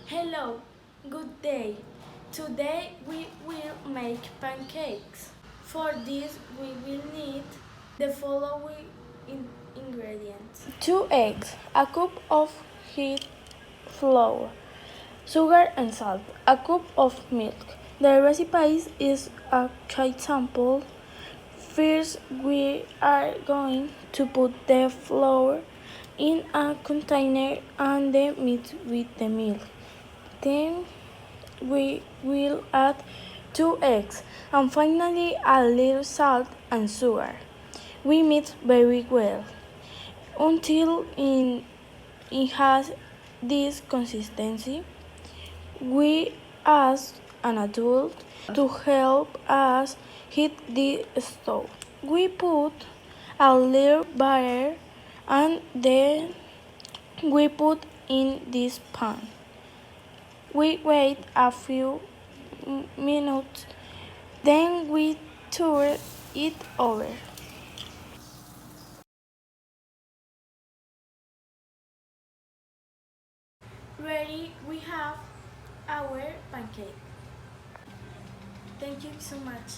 Hello, good day. Today we will make pancakes. For this we will need the following ingredients. 2 eggs, a cup of heat flour, sugar and salt, a cup of milk. The recipe is a quick sample. First we are going to put the flour in a container and the mix with the milk. Then we will add 2 eggs and finally a little salt and sugar. We mix very well until it has this consistency. We ask an adult to help us heat the stove. We put a little butter and then we put in this pan. We wait a few minutes, then we turn it over. Ready, we have our pancake. Thank you so much.